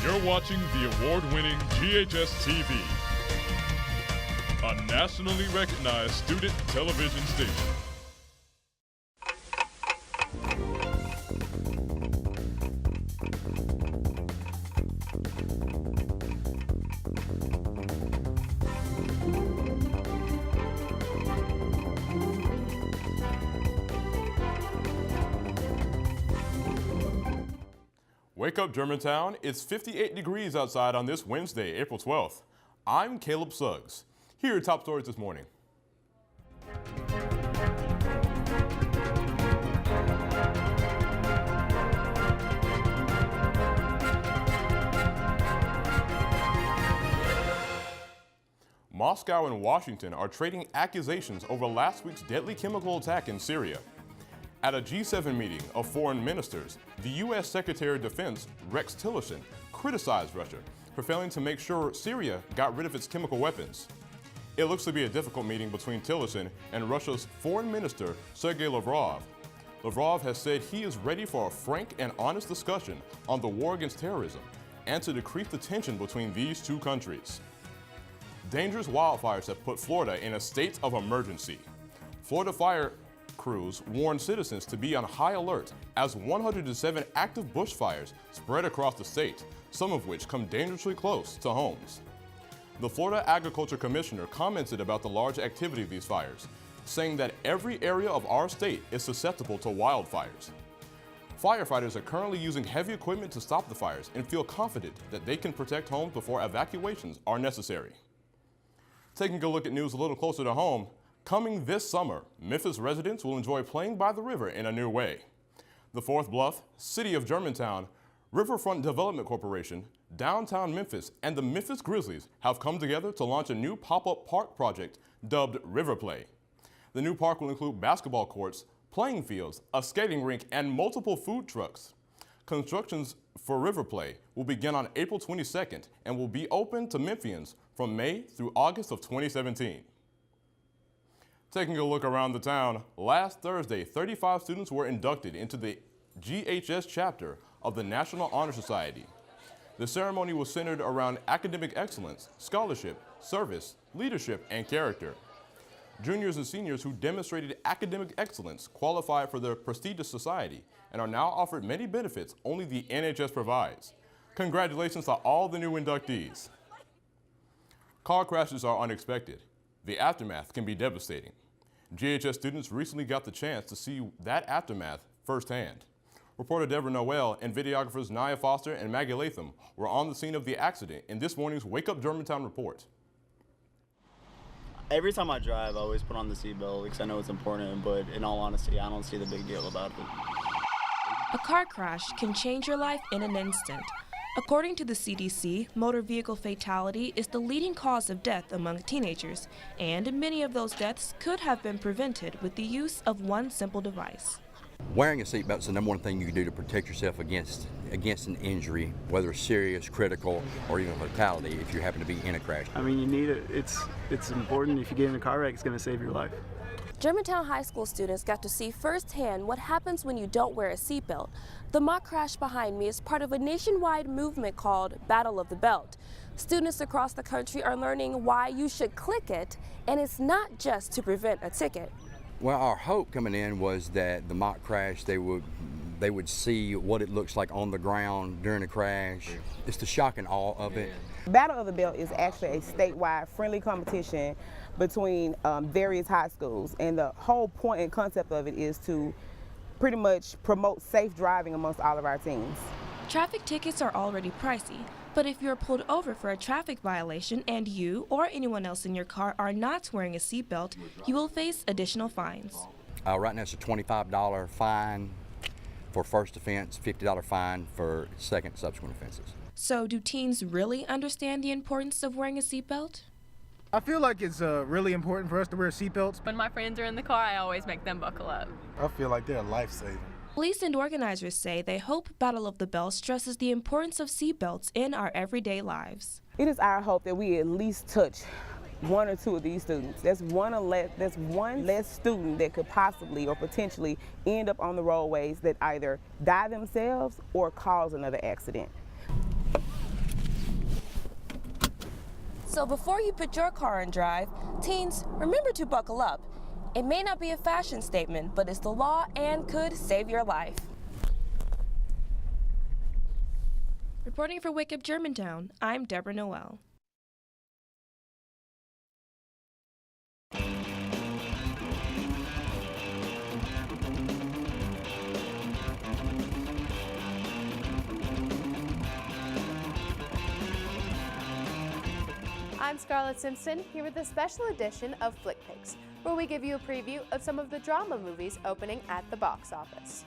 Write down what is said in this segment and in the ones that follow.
You're watching the award-winning GHS TV, a nationally recognized student television station. Wake up, Germantown. It's 58 degrees outside on this Wednesday, April 12th. I'm Caleb Suggs. Here are top stories this morning. Moscow and Washington are trading accusations over last week's deadly chemical attack in Syria. At a G7 meeting of foreign ministers, the U.S. Secretary of Defense, Rex Tillerson, criticized Russia for failing to make sure Syria got rid of its chemical weapons. It looks to be a difficult meeting between Tillerson and Russia's Foreign Minister, Sergei Lavrov. Lavrov has said he is ready for a frank and honest discussion on the war against terrorism and to decrease the tension between these two countries. Dangerous wildfires have put Florida in a state of emergency. Florida fire crews warn citizens to be on high alert as 107 active bushfires spread across the state, some of which come dangerously close to homes. The Florida Agriculture Commissioner commented about the large activity of these fires, saying that every area of our state is susceptible to wildfires. Firefighters are currently using heavy equipment to stop the fires and feel confident that they can protect homes before evacuations are necessary. Taking a look at news a little closer to home, coming this summer, Memphis residents will enjoy playing by the river in a new way. The Fourth Bluff, City of Germantown, Riverfront Development Corporation, Downtown Memphis, and the Memphis Grizzlies have come together to launch a new pop-up park project dubbed River Play. The new park will include basketball courts, playing fields, a skating rink, and multiple food trucks. Constructions for River Play will begin on April 22nd and will be open to Memphians from May through August of 2017. Taking a look around the town, last Thursday, 35 students were inducted into the GHS chapter of the National Honor Society. The ceremony was centered around academic excellence, scholarship, service, leadership, and character. Juniors and seniors who demonstrated academic excellence qualified for the prestigious society and are now offered many benefits only the NHS provides. Congratulations to all the new inductees. Car crashes are unexpected. The aftermath can be devastating. GHS students recently got the chance to see that aftermath firsthand. Reporter Deborah Noel and videographers Nia Foster and Maggie Latham were on the scene of the accident in this morning's Wake Up Germantown report. Every time I drive, I always put on the seatbelt because I know it's important, but in all honesty, I don't see the big deal about it. A car crash can change your life in an instant. According to the CDC, motor vehicle fatality is the leading cause of death among teenagers, and many of those deaths could have been prevented with the use of one simple device. Wearing a seatbelt is the number one thing you can do to protect yourself against an injury, whether it's serious, critical, or even fatality if you happen to be in a crash. I mean, you need it. It's important. If you get in a car wreck, it's going to save your life. Germantown High School students got to see firsthand what happens when you don't wear a seatbelt. The mock crash behind me is part of a nationwide movement called Battle of the Belt. Students across the country are learning why you should click it, and it's not just to prevent a ticket. Well, our hope coming in was that the mock crash, they would see what it looks like on the ground during a crash. It's the shock and awe of it. Battle of the Belt is actually a statewide friendly competition between various high schools, and the whole point and concept of it is to pretty much promote safe driving amongst all of our teens. Traffic tickets are already pricey, but if you're pulled over for a traffic violation and you or anyone else in your car are not wearing a seatbelt, you will face additional fines. Right now it's a $25 fine for first offense, $50 fine for second subsequent offenses. So do teens really understand the importance of wearing a seatbelt? I feel like it's really important for us to wear seatbelts. When my friends are in the car, I always make them buckle up. I feel like they're life-saving. Police and organizers say they hope Battle of the Belt stresses the importance of seatbelts in our everyday lives. It is our hope that we at least touch one or two of these students. That's one less student that could possibly or potentially end up on the roadways that either die themselves or cause another accident. So before you put your car in drive, teens, remember to buckle up. It may not be a fashion statement, but it's the law and could save your life. Reporting for Wake Up Germantown, I'm Deborah Noel. I'm Scarlett Simpson, here with a special edition of Flick Picks, where we give you a preview of some of the drama movies opening at the box office.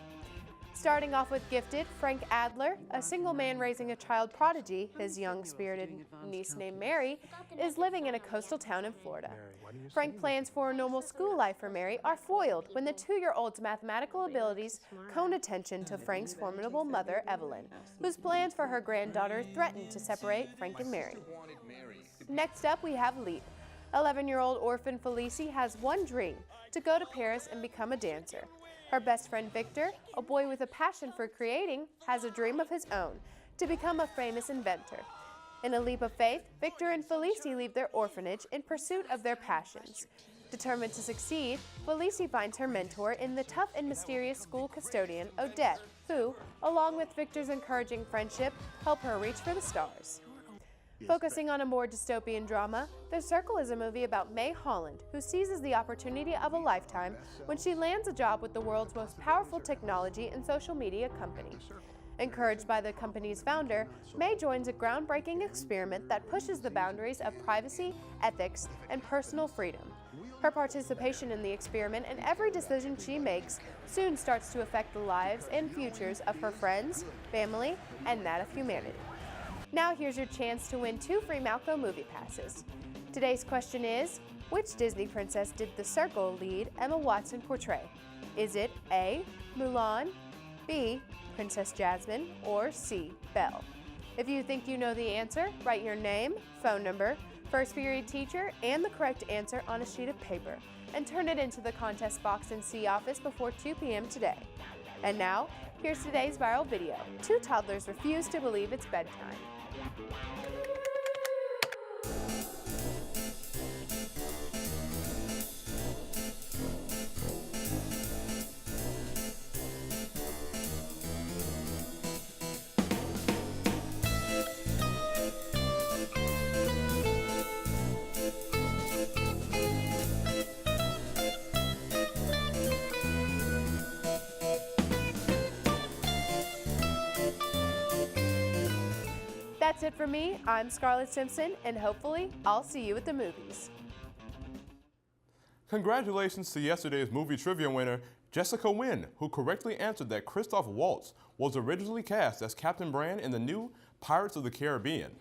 Starting off with Gifted, Frank Adler, a single man raising a child prodigy, his young spirited niece named Mary, is living in a coastal town in Florida. Frank's plans for a normal school life for Mary are foiled when the 2-year-old's mathematical abilities cone attention to Frank's formidable mother, Evelyn, whose plans for her granddaughter threaten to separate Frank and Mary. Next up, we have Leap. 11-year-old orphan Felicie has one dream: to go to Paris and become a dancer. Her best friend Victor, a boy with a passion for creating, has a dream of his own: to become a famous inventor. In a leap of faith, Victor and Felicie leave their orphanage in pursuit of their passions. Determined to succeed, Felicie finds her mentor in the tough and mysterious school custodian, Odette, who, along with Victor's encouraging friendship, help her reach for the stars. Focusing on a more dystopian drama, The Circle is a movie about May Holland, who seizes the opportunity of a lifetime when she lands a job with the world's most powerful technology and social media company. Encouraged by the company's founder, May joins a groundbreaking experiment that pushes the boundaries of privacy, ethics, and personal freedom. Her participation in the experiment and every decision she makes soon starts to affect the lives and futures of her friends, family, and that of humanity. Now here's your chance to win 2 free Malco movie passes. Today's question is, which Disney princess did The Circle lead Emma Watson portray? Is it A, Mulan, B, Princess Jasmine, or C, Belle? If you think you know the answer, write your name, phone number, first period teacher, and the correct answer on a sheet of paper, and turn it into the contest box in C office before 2 p.m. today. And now, here's today's viral video. 2 toddlers refuse to believe it's bedtime. That's it for me. I'm Scarlett Simpson, and hopefully I'll see you at the movies. Congratulations to yesterday's movie trivia winner, Jessica Wynn, who correctly answered that Christoph Waltz was originally cast as Captain Brand in the new Pirates of the Caribbean.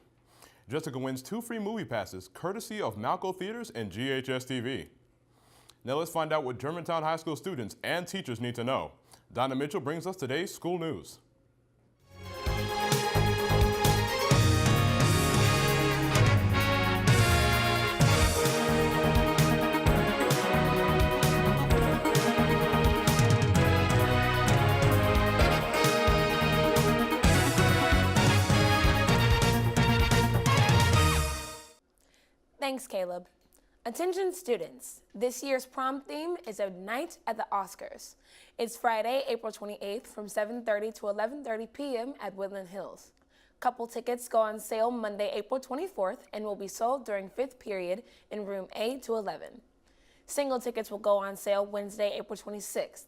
Jessica wins 2 free movie passes, courtesy of Malco Theaters and GHS TV. Now let's find out what Germantown High School students and teachers need to know. Donna Mitchell brings us today's school news. Thanks, Caleb. Attention students, this year's prom theme is a night at the Oscars. It's Friday, April 28th from 7:30 to 11:30 p.m. at Woodland Hills. Couple tickets go on sale Monday, April 24th and will be sold during 5th period in room A to 11. Single tickets will go on sale Wednesday, April 26th.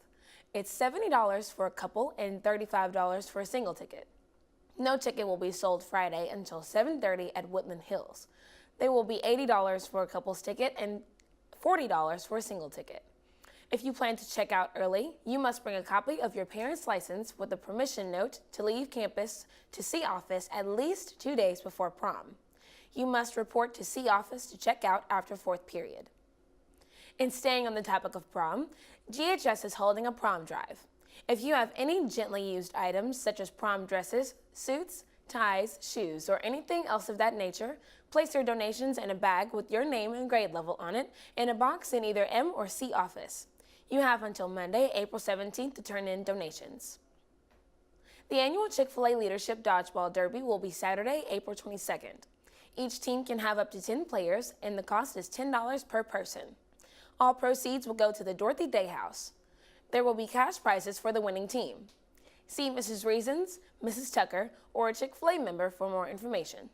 It's $70 for a couple and $35 for a single ticket. No ticket will be sold Friday until 7:30 at Woodland Hills. They will be $80 for a couple's ticket and $40 for a single ticket. If you plan to check out early, you must bring a copy of your parent's license with a permission note to leave campus to C office at least 2 days before prom. You must report to C office to check out after 4th period. And staying on the topic of prom, GHS is holding a prom drive. If you have any gently used items such as prom dresses, suits, ties, shoes, or anything else of that nature, place your donations in a bag with your name and grade level on it in a box in either M or C office. You have until Monday, April 17th to turn in donations. The annual Chick-fil-A Leadership Dodgeball Derby will be Saturday, April 22nd. Each team can have up to 10 players, and the cost is $10 per person. All proceeds will go to the Dorothy Day House. There will be cash prizes for the winning team. See Mrs. Reasons, Mrs. Tucker, or a Chick-fil-A member for more information.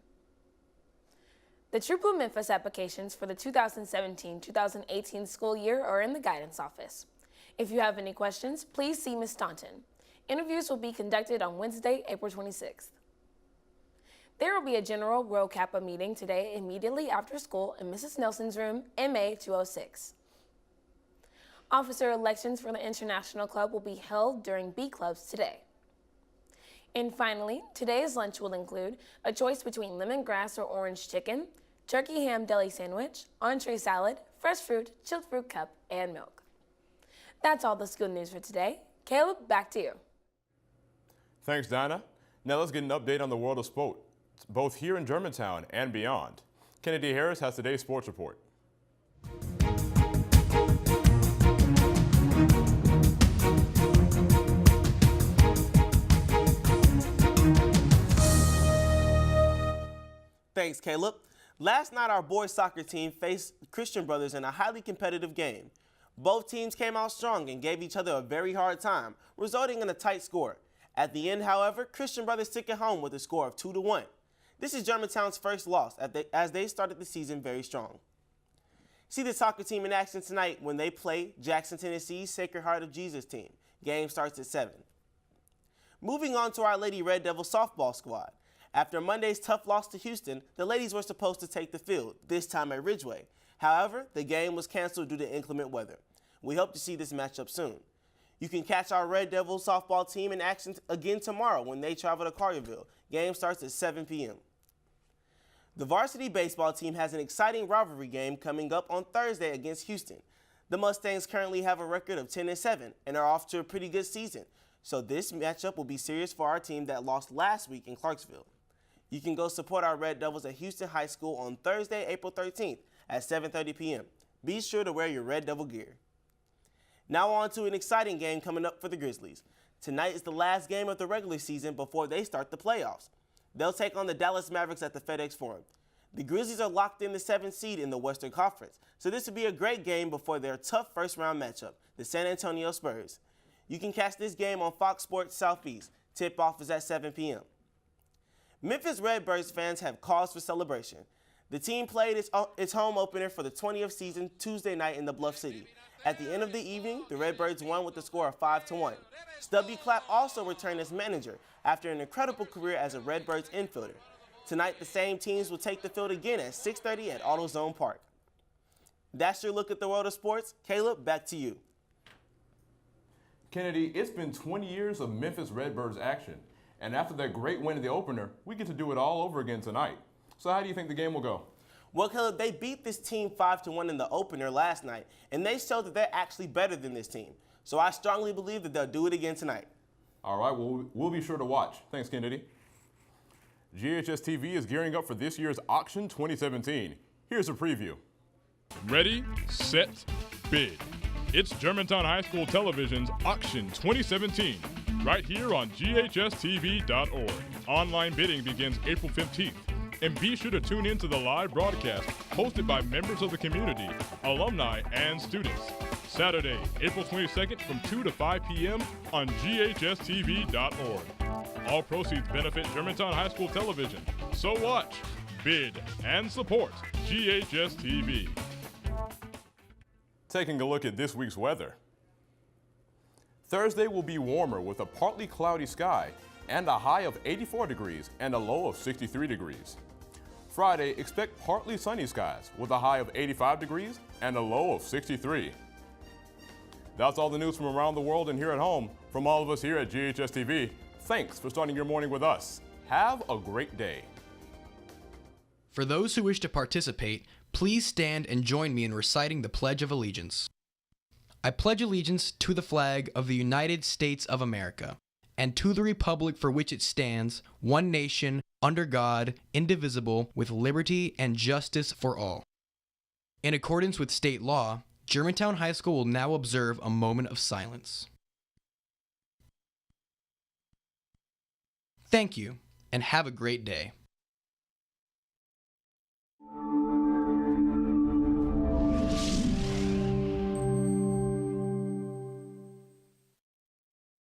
The True Blue Memphis applications for the 2017-2018 school year are in the guidance office. If you have any questions, please see Ms. Staunton. Interviews will be conducted on Wednesday, April 26th. There will be a general Rho Kappa meeting today immediately after school in Mrs. Nelson's room, MA 206. Officer elections for the International Club will be held during B Clubs today. And finally, today's lunch will include a choice between lemongrass or orange chicken, turkey ham deli sandwich, entree salad, fresh fruit, chilled fruit cup, and milk. That's all the school news for today. Caleb, back to you. Thanks, Dinah. Now let's get an update on the world of sport, both here in Germantown and beyond. Kennedy Harris has today's sports report. Thanks, Caleb. Last night, our boys soccer team faced Christian Brothers in a highly competitive game. Both teams came out strong and gave each other a very hard time, resulting in a tight score. At the end, however, Christian Brothers took it home with a score of 2-1. This is Germantown's first loss as they started the season very strong. See the soccer team in action tonight when they play Jackson, Tennessee's Sacred Heart of Jesus team. Game starts at 7. Moving on to our Lady Red Devils softball squad. After Monday's tough loss to Houston, the ladies were supposed to take the field, this time at Ridgeway. However, the game was canceled due to inclement weather. We hope to see this matchup soon. You can catch our Red Devils softball team in action again tomorrow when they travel to Collierville. Game starts at 7 p.m. The varsity baseball team has an exciting rivalry game coming up on Thursday against Houston. The Mustangs currently have a record of 10-7 and are off to a pretty good season, so this matchup will be serious for our team that lost last week in Clarksville. You can go support our Red Devils at Houston High School on Thursday, April 13th at 7:30 p.m. Be sure to wear your Red Devil gear. Now on to an exciting game coming up for the Grizzlies. Tonight is the last game of the regular season before they start the playoffs. They'll take on the Dallas Mavericks at the FedEx Forum. The Grizzlies are locked in the 7th seed in the Western Conference, so this will be a great game before their tough first-round matchup, the San Antonio Spurs. You can catch this game on Fox Sports Southeast. Tip-off is at 7 p.m. Memphis Redbirds fans have cause for celebration. The team played its home opener for the 20th season Tuesday night in the Bluff City. At the end of the evening, the Redbirds won with a score of 5-1. Stubby Clapp also returned as manager after an incredible career as a Redbirds infielder. Tonight, the same teams will take the field again at 6:30 at AutoZone Park. That's your look at the world of sports. Caleb, back to you. Kennedy, it's been 20 years of Memphis Redbirds action. And after that great win in the opener, we get to do it all over again tonight. So how do you think the game will go? Well, Caleb, they beat this team 5-1 in the opener last night, and they showed that they're actually better than this team. So I strongly believe that they'll do it again tonight. All right, well, we'll be sure to watch. Thanks, Kennedy. GHS TV is gearing up for this year's Auction 2017. Here's a preview. Ready, set, bid. It's Germantown High School Television's Auction 2017. Right here on ghstv.org. Online bidding begins April 15th. And be sure to tune in to the live broadcast hosted by members of the community, alumni, and students. Saturday, April 22nd from 2 to 5 p.m. on ghstv.org. All proceeds benefit Germantown High School Television. So watch, bid, and support GHS TV. Taking a look at this week's weather. Thursday will be warmer with a partly cloudy sky and a high of 84 degrees and a low of 63 degrees. Friday, expect partly sunny skies with a high of 85 degrees and a low of 63. That's all the news from around the world and here at home. From all of us here at GHS TV, thanks for starting your morning with us. Have a great day. For those who wish to participate, please stand and join me in reciting the Pledge of Allegiance. I pledge allegiance to the flag of the United States of America and to the republic for which it stands, one nation, under God, indivisible, with liberty and justice for all. In accordance with state law, Germantown High School will now observe a moment of silence. Thank you, and have a great day.